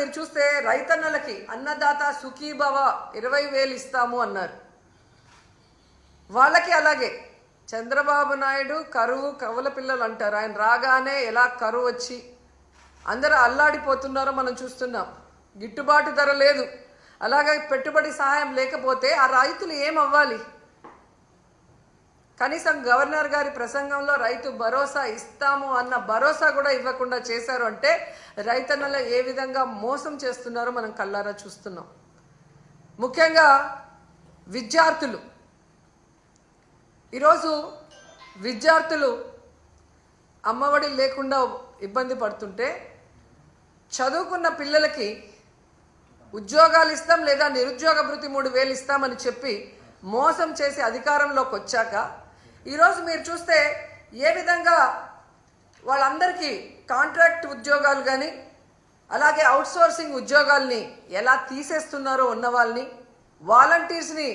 మీరు చూస్తే రైతన్నలకి అన్నదాత సుఖీభవ 20,000 ఇస్తాము అన్నారు. వాళ్ళకి అలాగే చంద్రబాబు నాయుడు కరువు కవల పిల్లలు అంటారు. ఆయన రాగానే ఎలా కరువు వచ్చి అందరూ అల్లాడిపోతున్నారో మనం చూస్తున్నాం. గిట్టుబాటు ధర లేదు, అలాగే పెట్టుబడి సహాయం లేకపోతే ఆ రైతులు ఏమవ్వాలి? కనీసం గవర్నర్ గారి ప్రసంగంలో రైతు భరోసా ఇస్తాము అన్న భరోసా కూడా ఇవ్వకుండా చేశారు అంటే రైతన్నలు ఏ విధంగా మోసం చేస్తున్నారో మనం కళ్ళారా చూస్తున్నాం. ముఖ్యంగా విద్యార్థులు, ఈరోజు విద్యార్థులు అమ్మఒడి లేకుండా ఇబ్బంది పడుతుంటే చదువుకున్న పిల్లలకి ఉద్యోగాలు ఇస్తాం లేదా నిరుద్యోగ భృతి 3,000 ఇస్తామని చెప్పి మోసం చేసి అధికారంలోకి వచ్చాక ఈరోజు మీరు చూస్తే ఏ విధంగా వాళ్ళందరికీ కాంట్రాక్ట్ ఉద్యోగాలు కానీ అలాగే అవుట్సోర్సింగ్ ఉద్యోగాల్ని ఎలా తీసేస్తున్నారో, ఉన్న వాళ్ళని వాలంటీర్స్ని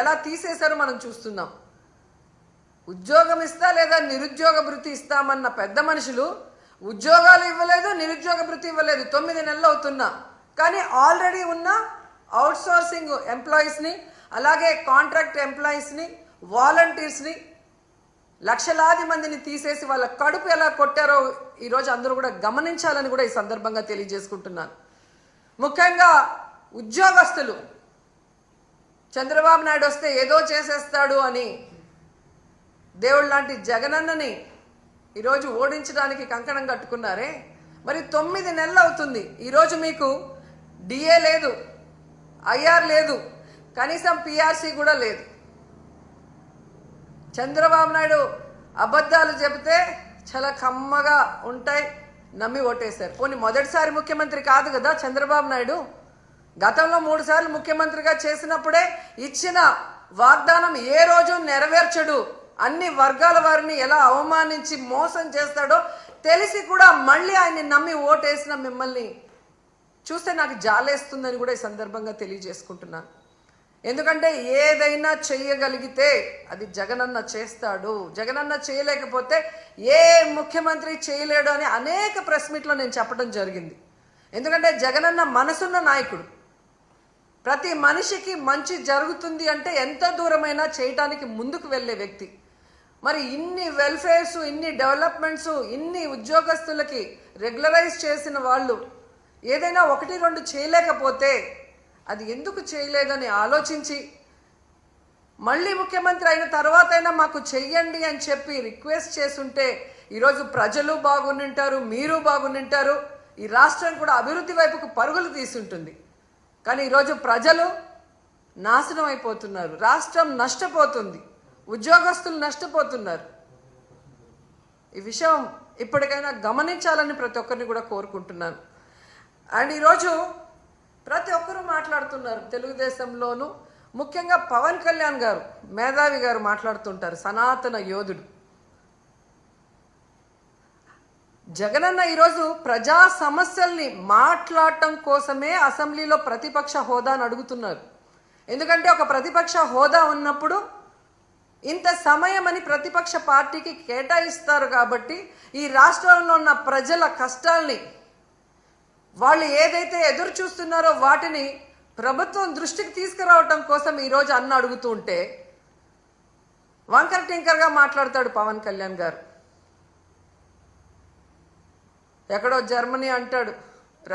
ఎలా తీసేశారో మనం చూస్తున్నాం. ఉద్యోగం ఇస్తా లేదా నిరుద్యోగ భృతి ఇస్తామన్న పెద్ద మనుషులు ఉద్యోగాలు ఇవ్వలేదు, నిరుద్యోగ భృతి ఇవ్వలేదు. 9 నెలలు అవుతున్నా కానీ ఆల్రెడీ ఉన్న అవుట్సోర్సింగ్ ఎంప్లాయీస్ని అలాగే కాంట్రాక్ట్ ఎంప్లాయీస్ని వాలంటీర్స్ని లక్షలాది మందిని తీసేసి వాళ్ళ కడుపు ఎలా కొట్టారో ఈరోజు అందరూ కూడా గమనించాలని కూడా ఈ సందర్భంగా తెలియజేసుకుంటున్నాను. ముఖ్యంగా ఉద్యోగస్తులు చంద్రబాబు నాయుడు వస్తే ఏదో చేసేస్తాడు అని దేవుడు లాంటి జగనన్నని ఈరోజు ఓడించడానికి కంకణం కట్టుకున్నారే. మరి 9 నెలలు అవుతుంది, ఈరోజు మీకు డిఏ లేదు, ఐఆర్ లేదు, కనీసం పిఆర్సీ కూడా లేదు. చంద్రబాబు నాయుడు అబద్ధాలు చెబితే చాలా కమ్మగా ఉంటాయి, నమ్మి ఓటేశారు. పోనీ మొదటిసారి ముఖ్యమంత్రి కాదు కదా చంద్రబాబు నాయుడు. గతంలో 3 సార్లు ముఖ్యమంత్రిగా చేసినప్పుడే ఇచ్చిన వాగ్దానం ఏ రోజు నెరవేర్చడు, అన్ని వర్గాల వారిని ఎలా అవమానించి మోసం చేస్తాడో తెలిసి కూడా మళ్ళీ ఆయన్ని నమ్మి ఓటేసిన మిమ్మల్ని చూస్తే నాకు జాలేస్తుందని కూడా ఈ సందర్భంగా తెలియజేసుకుంటున్నాను. ఎందుకంటే ఏదైనా చేయగలిగితే అది జగనన్న చేస్తాడు, జగనన్న చేయలేకపోతే ఏ ముఖ్యమంత్రి చేయలేడు అని అనేక ప్రెస్ మీట్లో నేను చెప్పడం జరిగింది. ఎందుకంటే జగనన్న మనసున్న నాయకుడు, ప్రతి మనిషికి మంచి జరుగుతుంది అంటే ఎంత దూరమైనా చేయటానికి ముందుకు వెళ్ళే వ్యక్తి. మరి ఇన్ని వెల్ఫేర్స్, ఇన్ని డెవలప్మెంట్స్, ఇన్ని ఉద్యోగస్తులకి రెగ్యులరైజ్ చేసిన వాళ్ళు ఏదైనా 1-2 చేయలేకపోతే అది ఎందుకు చేయలేదని ఆలోచించి మళ్ళీ ముఖ్యమంత్రి అయిన తర్వాతైనా మాకు చెయ్యండి అని చెప్పి రిక్వెస్ట్ చేసుంటే ఈరోజు ప్రజలు బాగుంటారు, మీరు బాగుంటారు, ఈ రాష్ట్రం కూడా అభివృద్ధి వైపుకు పరుగులు తీసుంటుంది. కానీ ఈరోజు ప్రజలు నాశనం అయిపోతున్నారు, రాష్ట్రం నష్టపోతుంది, ఉద్యోగస్తులు నష్టపోతున్నారు. ఈ విషయం ఇప్పటికైనా గమనించాలని ప్రతి ఒక్కరిని కూడా కోరుకుంటున్నాను. అండ్ ఈరోజు ప్రతి ఒక్కరూ మాట్లాడుతున్నారు తెలుగుదేశంలోనూ, ముఖ్యంగా పవన్ కళ్యాణ్ గారు, మేధావి గారు మాట్లాడుతుంటారు, సనాతన యోధుడు. జగనన్న ఈరోజు ప్రజా సమస్యల్ని మాట్లాడటం కోసమే అసెంబ్లీలో ప్రతిపక్ష హోదాను అడుగుతున్నారు. ఎందుకంటే ఒక ప్రతిపక్ష హోదా ఉన్నప్పుడు ఇంత సమయం అని ప్రతిపక్ష పార్టీకి కేటాయిస్తారు కాబట్టి ఈ రాష్ట్రంలో ఉన్న ప్రజల కష్టాల్ని, వాళ్ళు ఏదైతే ఎదురు చూస్తున్నారో వాటిని ప్రభుత్వం దృష్టికి తీసుకురావటం కోసం ఈరోజు అన్న అడుగుతూ ఉంటే వంకర టింకర్గా మాట్లాడతాడు పవన్ కళ్యాణ్ గారు. ఎక్కడో జర్మనీ అంటాడు,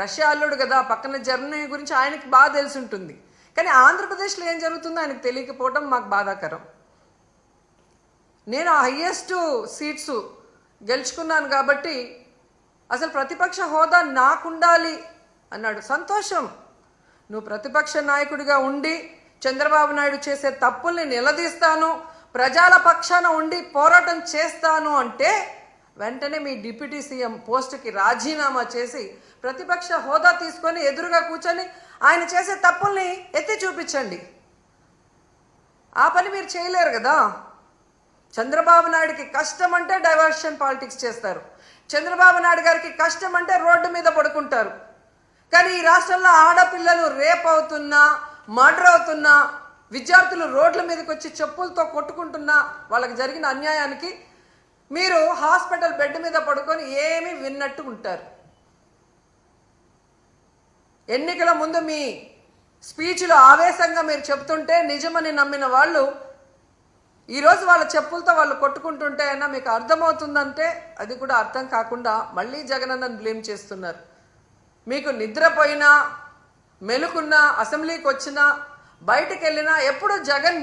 రష్యా అల్లుడు కదా, పక్కన జర్మనీ గురించి ఆయనకి బాగా తెలిసి ఉంటుంది. కానీ ఆంధ్రప్రదేశ్లో ఏం జరుగుతుందో ఆయనకు తెలియకపోవడం మాకు బాధాకరం. నేను హైయెస్ట్ సీట్స్ గెలుచుకున్నాను కాబట్టి అసలు ప్రతిపక్ష హోదా నాకుండాలి అన్నాడు. సంతోషం, నువ్వు ప్రతిపక్ష నాయకుడిగా ఉండి చంద్రబాబు నాయుడు చేసే తప్పుల్ని నిలదీస్తాను, ప్రజల పక్షాన ఉండి పోరాటం చేస్తాను అంటే వెంటనే మీ డిప్యూటీ సీఎం పోస్టుకి రాజీనామా చేసి ప్రతిపక్ష హోదా తీసుకొని ఎదురుగా కూర్చొని ఆయన చేసే తప్పుల్ని ఎత్తి చూపించండి. ఆ పని మీరు చేయలేరు కదా. చంద్రబాబు నాయుడికి కష్టం అంటే డైవర్షన్ పాలిటిక్స్ చేస్తారు, చంద్రబాబు నాయుడు గారికి కష్టం అంటే రోడ్డు మీద పడుకుంటారు. కానీ ఈ రాష్ట్రంలో ఆడపిల్లలు రేప్ అవుతున్నా, మర్డర్ అవుతున్నా, విద్యార్థులు రోడ్ల మీదకి వచ్చి చెప్పులతో కొట్టుకుంటున్నా వాళ్ళకి జరిగిన అన్యాయానికి మీరు హాస్పిటల్ బెడ్ మీద పడుకొని ఏమీ విన్నట్టు ఉంటారు. ఎన్నికల ముందు మీ స్పీచ్లో ఆవేశంగా మీరు చెప్తుంటే నిజమని నమ్మిన వాళ్ళు ఈరోజు వాళ్ళ చెప్పులతో వాళ్ళు కొట్టుకుంటుంటే అయినా మీకు అర్థమవుతుందంటే అది కూడా అర్థం కాకుండా మళ్ళీ జగనన్నను బ్లేమ్ చేస్తున్నారు. మీకు నిద్రపోయినా మెలుకున్నా అసెంబ్లీకి వచ్చినా బయటికి వెళ్ళినా ఎప్పుడు జగన్